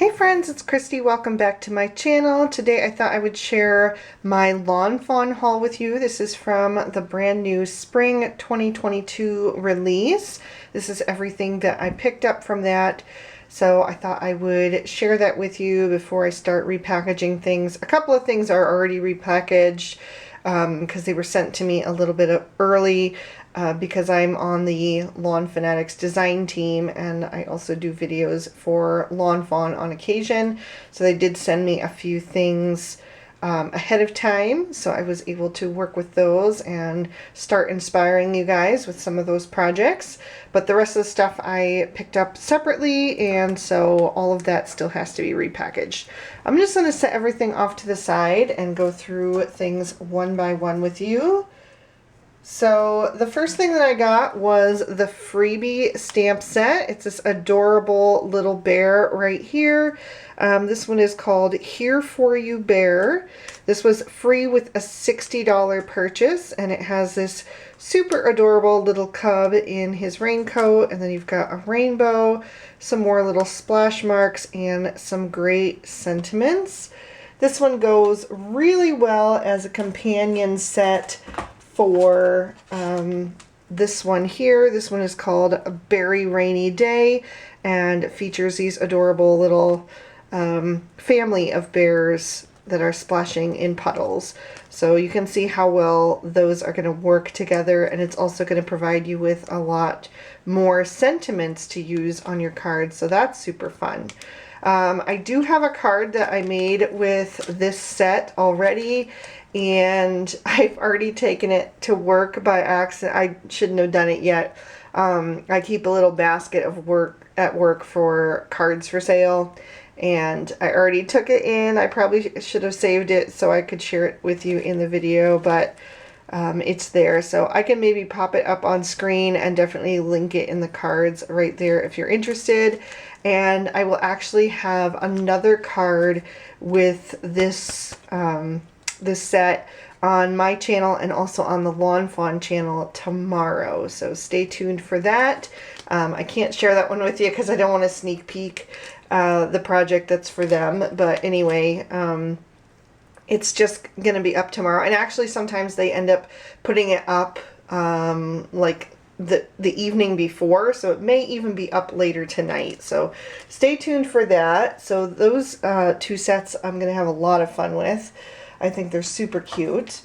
Hey friends, it's Christy. Welcome back to my channel. Today I thought I would share my Lawn Fawn haul with you. This is from the brand new Spring 2022 release. This is everything that I picked up from that. So I thought I would share that with you before I start repackaging things. A couple of things are already repackaged because they were sent to me a little bit early. Because I'm on the Lawn Fanatics design team and I also do videos for Lawn Fawn on occasion. So they did send me a few things ahead of time, so I was able to work with those and start inspiring you guys with some of those projects. But the rest of the stuff I picked up separately, and so all of that still has to be repackaged. I'm just going to set everything off to the side and go through things one by one with you. So the first thing that I got was the freebie stamp set. It's this adorable little bear right here. This one is called Here For You Bear. This was free with a $60 purchase, and it has this super adorable little cub in his raincoat, and then you've got a rainbow, some more little splash marks, and some great sentiments. This one goes really well as a companion set for this one here. This one is called A Berry Rainy Day and features these adorable little family of bears that are splashing in puddles. So you can see how well those are going to work together, and it's also going to provide you with a lot more sentiments to use on your cards, so that's super fun. I do have a card that I made with this set already, and I've already taken it to work by accident. I shouldn't have done it yet. I keep a little basket of at work for cards for sale, and I already took it in. I probably should have saved it so I could share it with you in the video, but it's there. So I can maybe pop it up on screen and definitely link it in the cards right there if you're interested. And I will actually have another card with this this set on my channel and also on the Lawn Fawn channel tomorrow. So stay tuned for that. I can't share that one with you because I don't want to sneak peek the project that's for them. But anyway, it's just going to be up tomorrow. And actually sometimes they end up putting it up like the evening before, so it may even be up later tonight. So stay tuned for that. So those two sets I'm going to have a lot of fun with. I think they're super cute.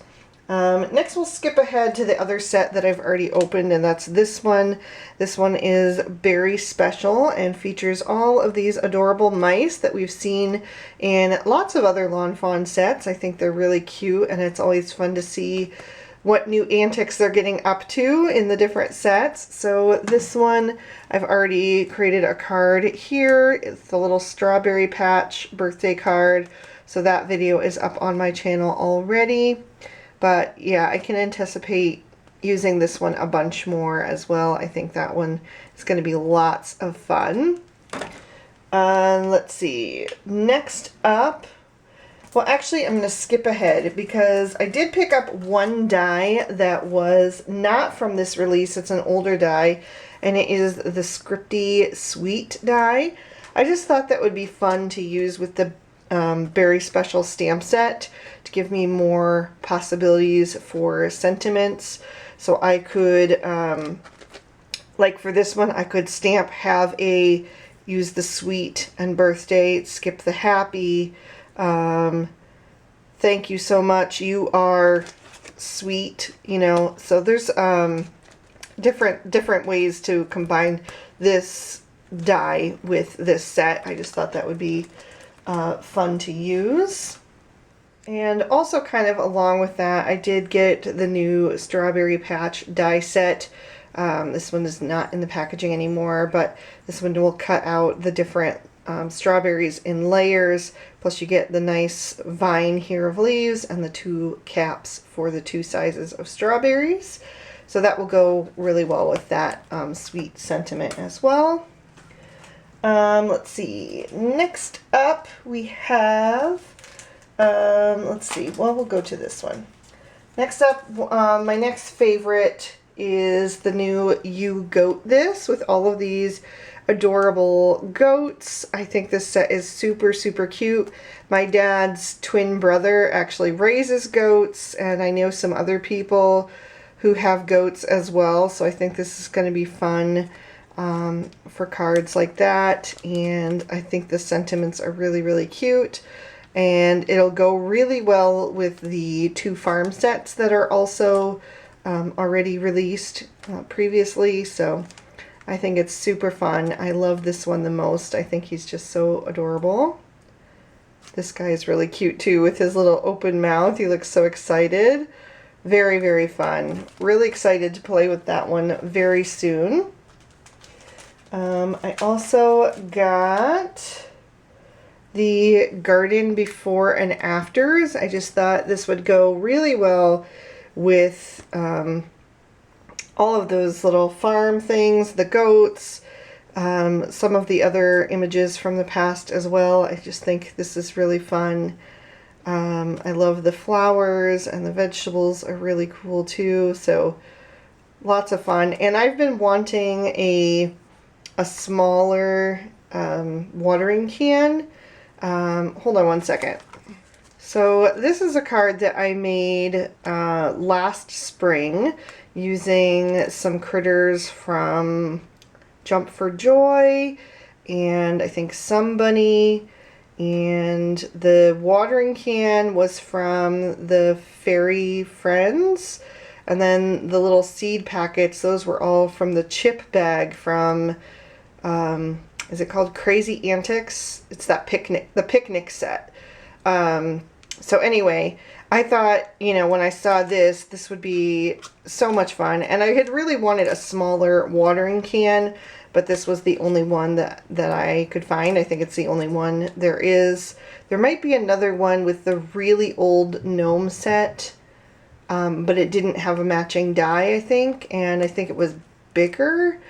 Next we'll skip ahead to the other set that I've already opened, and that's this one. This one is Berry Special and features all of these adorable mice that we've seen in lots of other Lawn Fawn sets. I think they're really cute, and it's always fun to see what new antics they're getting up to in the different sets. So this one, I've already created a card here. It's the little Strawberry Patch birthday card. So that video is up on my channel already. But yeah, I can anticipate using this one a bunch more as well. I think that one is going to be lots of fun. Let's see. Next up, well, actually, I'm going to skip ahead because I did pick up one die that was not from this release. It's an older die, and it is the Crafty Sweet die. I just thought that would be fun to use with the Berry Special stamp set to give me more possibilities for sentiments. So I could, like for this one, I could stamp use the sweet and birthday, skip the happy, thank you so much, you are sweet, you know. So there's different ways to combine this die with this set. I just thought that would be fun to use. And also kind of along with that, I did get the new Strawberry Patch die set. This one is not in the packaging anymore, but this one will cut out the different strawberries in layers, plus you get the nice vine here of leaves and the two caps for the two sizes of strawberries. So that will go really well with that sweet sentiment as well. Let's see, next up we have, let's see, well, we'll go to this one. Next up, my next favorite is the new You Goat This, with all of these adorable goats. I think this set is super, super cute. My dad's twin brother actually raises goats, and I know some other people who have goats as well, so I think this is going to be fun for cards like that. And I think the sentiments are really, really cute, and it'll go really well with the 2 farm sets that are also already released previously. So I think it's super fun. I love this one the most. I think he's just so adorable. This guy is really cute too with his little open mouth. He looks so excited. Very, very fun. Really excited to play with that one very soon. I also got the garden before and afters. I just thought this would go really well with all of those little farm things, the goats, some of the other images from the past as well. I just think this is really fun. I love the flowers, and the vegetables are really cool too, so lots of fun. And I've been wanting a smaller watering can. Hold on one second. So this is a card that I made last spring using some critters from Jump for Joy and I think Somebody. And the watering can was from the Fairy Friends. And then the little seed packets, those were all from the chip bag from, is it called Crazy Antics? It's that the picnic set. So anyway, I thought, you know, when I saw this would be so much fun. And I had really wanted a smaller watering can, but this was the only one that I could find. I think it's the only one there is. There might be another one with the really old gnome set, but it didn't have a matching die, I think, and I think it was bigger.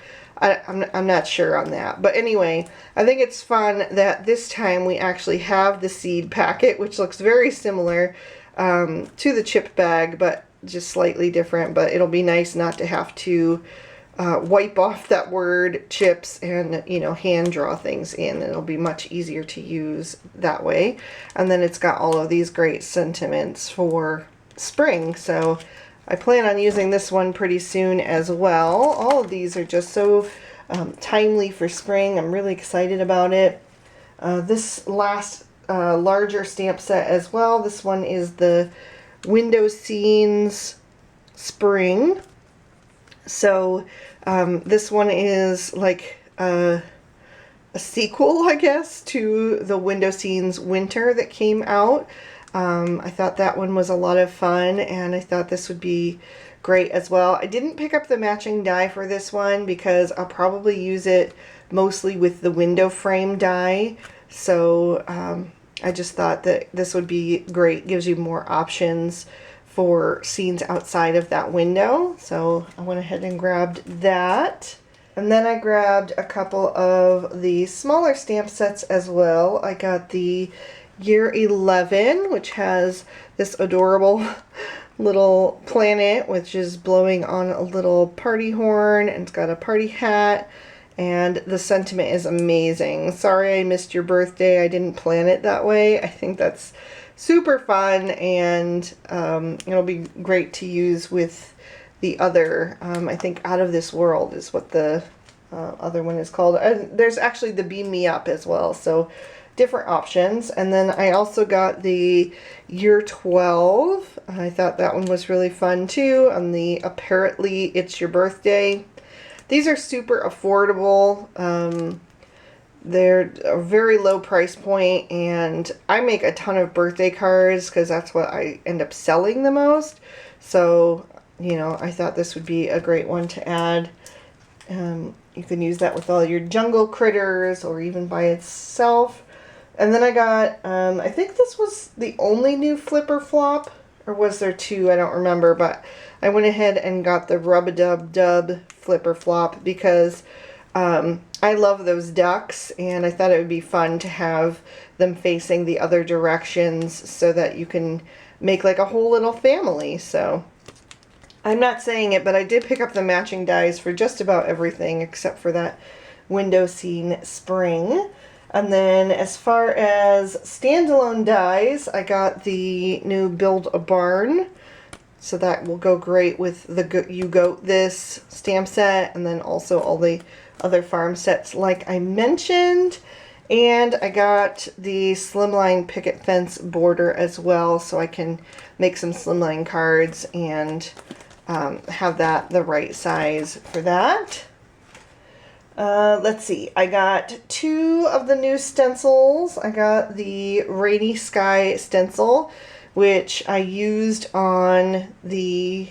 I'm not sure on that. But anyway, I think it's fun that this time we actually have the seed packet, which looks very similar to the chip bag, but just slightly different. But it'll be nice not to have to wipe off that word chips and, you know, hand draw things in. It'll be much easier to use that way. And then it's got all of these great sentiments for spring. So I plan on using this one pretty soon as well. All of these are just so timely for spring. I'm really excited about it. This last larger stamp set as well. This one is the Window Scenes Spring. So this one is like a sequel, I guess, to the Window Scenes Winter that came out. I thought that one was a lot of fun, and I thought this would be great as well. I didn't pick up the matching die for this one because I'll probably use it mostly with the window frame die. So I just thought that this would be great. Gives you more options for scenes outside of that window. So I went ahead and grabbed that. And then I grabbed a couple of the smaller stamp sets as well. I got the Year 11, which has this adorable little planet, which is blowing on a little party horn, and it's got a party hat, and the sentiment is amazing. Sorry I missed your birthday. I didn't plan it that way. I think that's super fun, and it'll be great to use with the other, I think Out of This World is what the other one is called. And there's actually the Beam Me Up as well, so different options. And then I also got the Year 12. I thought that one was really fun too, on the Apparently It's Your Birthday. These are super affordable. They're a very low price point, and I make a ton of birthday cards because that's what I end up selling the most. So, you know, I thought this would be a great one to add. You can use that with all your jungle critters or even by itself. And then I got, I think this was the only new flipper flop, or was there two? I don't remember, but I went ahead and got the Rub-a-Dub-Dub flipper flop because I love those ducks, and I thought it would be fun to have them facing the other directions so that you can make like a whole little family. So I'm not saying it, but I did pick up the matching dies for just about everything except for that window scene spring. And then as far as standalone dies, I got the new Build a Barn. So that will go great with the You Goat This stamp set, and then also all the other farm sets like I mentioned. And I got the Slimline Picket Fence border as well, so I can make some Slimline cards and have that the right size for that. Let's see, I got 2 of the new stencils. I got the Rainy Sky stencil, which I used on the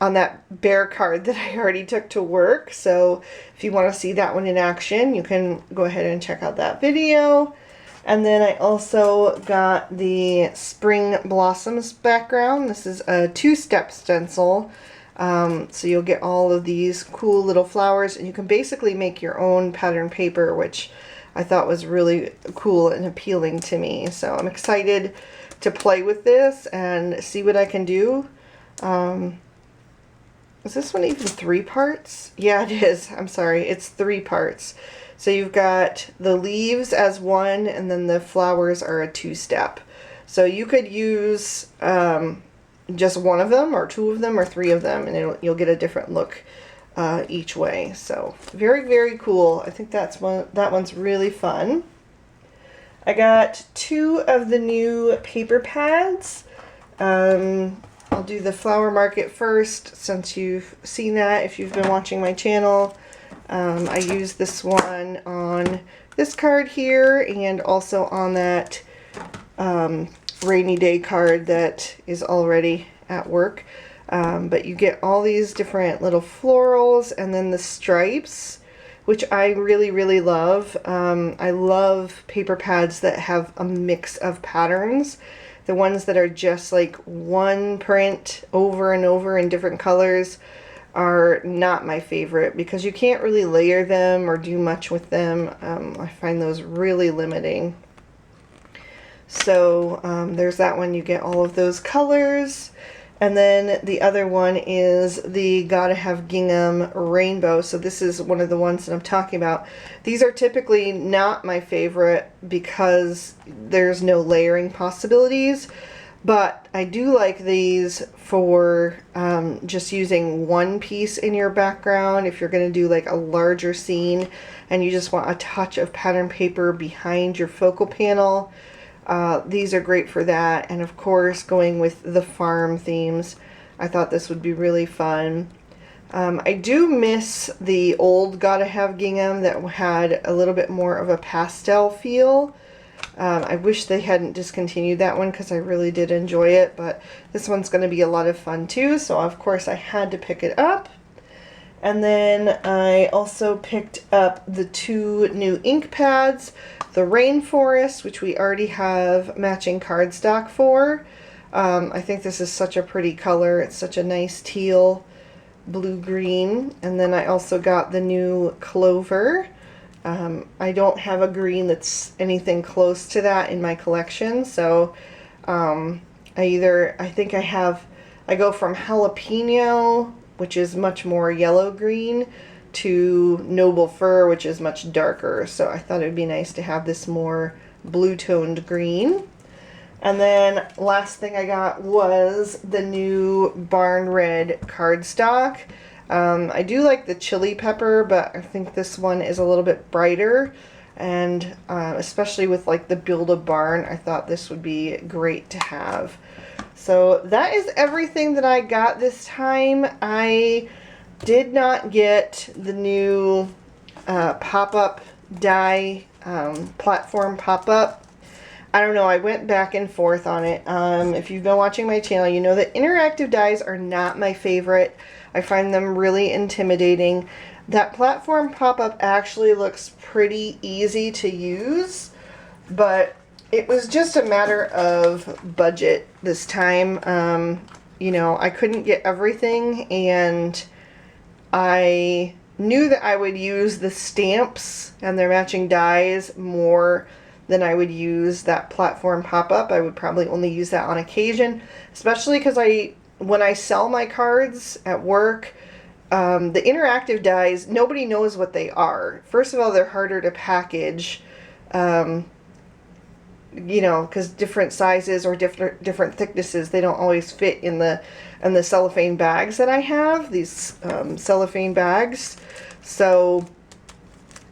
on that bear card that I already took to work. So if you want to see that one in action, you can go ahead and check out that video. And then I also got the Spring Blossoms background. This is a 2-step stencil. So you'll get all of these cool little flowers, and you can basically make your own pattern paper, which I thought was really cool and appealing to me. So I'm excited to play with this and see what I can do. Is this one even 3 parts? Yeah, it is. I'm sorry. It's 3 parts. So you've got the leaves as 1, and then the flowers are a 2-step. So you could use just 1 of them, or 2 of them, or 3 of them, and you'll get a different look each way. So very, very cool. I think that one's really fun. I got 2 of the new paper pads. I'll do the flower market first, since you've seen that if you've been watching my channel. I used this one on this card here, and also on that rainy day card that is already at work. But you get all these different little florals, and then the stripes, which I really, really love. I love paper pads that have a mix of patterns. The ones that are just like one print over and over in different colors are not my favorite, because you can't really layer them or do much with them. I find those really limiting. So there's that one. You get all of those colors. And then the other one is the Gotta Have Gingham Rainbow. So this is one of the ones that I'm talking about. These are typically not my favorite because there's no layering possibilities. But I do like these for just using one piece in your background. If you're going to do like a larger scene and you just want a touch of pattern paper behind your focal panel, these are great for that. And of course, going with the farm themes, I thought this would be really fun. I do miss the old Gotta Have Gingham that had a little bit more of a pastel feel. I wish they hadn't discontinued that one, because I really did enjoy it, but this one's going to be a lot of fun too, so of course I had to pick it up. And then I also picked up the 2 new ink pads, the Rainforest, which we already have matching cardstock for. I think this is such a pretty color. It's such a nice teal, blue-green. And then I also got the new Clover. I don't have a green that's anything close to that in my collection, so I go from Jalapeno, which is much more yellow-green, to Noble Fir, which is much darker. So I thought it would be nice to have this more blue-toned green. And then last thing I got was the new Barn Red cardstock. I do like the chili pepper, but I think this one is a little bit brighter. And especially with like the Build a Barn, I thought this would be great to have. So that is everything that I got this time. I did not get the new pop-up die platform pop-up. I don't know, I went back and forth on it. If you've been watching my channel, you know that interactive dies are not my favorite. I find them really intimidating. That platform pop-up actually looks pretty easy to use, but it was just a matter of budget this time. You know, I couldn't get everything, and I knew that I would use the stamps and their matching dies more than I would use that platform pop-up. I would probably only use that on occasion, especially because when I sell my cards at work, the interactive dies, nobody knows what they are. First of all, they're harder to package, you know, because different sizes or different thicknesses, they don't always fit in the cellophane bags that I have, these cellophane bags. So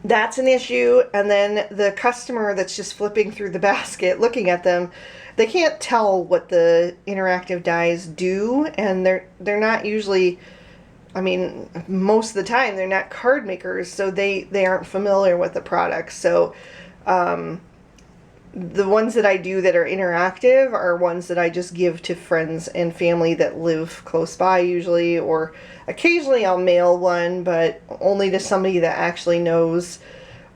that's an issue. And then the customer that's just flipping through the basket, looking at them, they can't tell what the interactive dies do, and they're not usually, I mean, most of the time they're not card makers, so they aren't familiar with the product. So the ones that I do that are interactive are ones that I just give to friends and family that live close by usually, or occasionally I'll mail one, but only to somebody that actually knows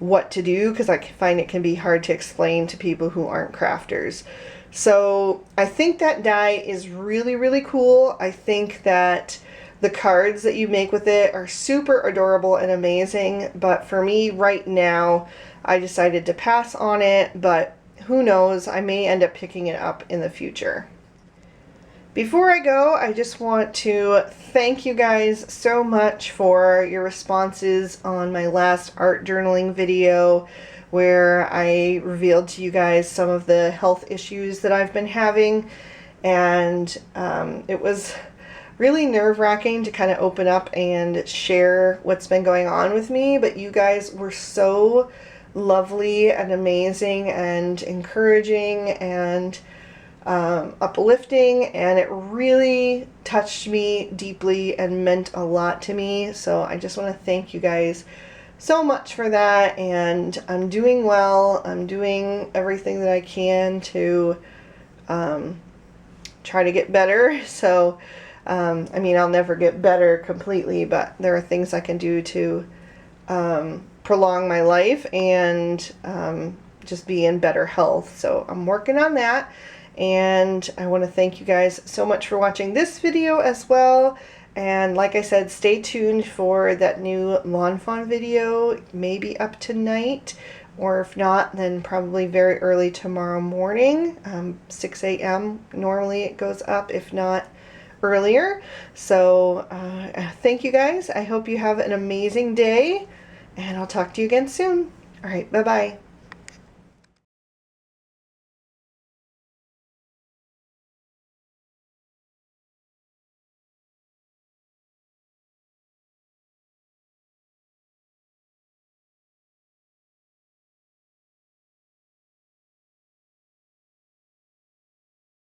what to do, because I find it can be hard to explain to people who aren't crafters. So I think that die is really, really cool. I think that the cards that you make with it are super adorable and amazing, but for me right now, I decided to pass on it, but who knows, I may end up picking it up in the future. Before I go, I just want to thank you guys so much for your responses on my last art journaling video, where I revealed to you guys some of the health issues that I've been having, and it was really nerve-wracking to kind of open up and share what's been going on with me, but you guys were so lovely and amazing and encouraging and uplifting, and it really touched me deeply and meant a lot to me. So I just want to thank you guys so much for that, and I'm doing well. I'm doing everything that I can to try to get better. So I mean, I'll never get better completely, but there are things I can do to prolong my life and just be in better health. So I'm working on that, and I want to thank you guys so much for watching this video as well. And like I said, stay tuned for that new Lawn Fawn video, maybe up tonight, or if not, then probably very early tomorrow morning, 6 a.m. Normally it goes up, if not earlier. So thank you guys. I hope you have an amazing day, and I'll talk to you again soon. All right, bye-bye.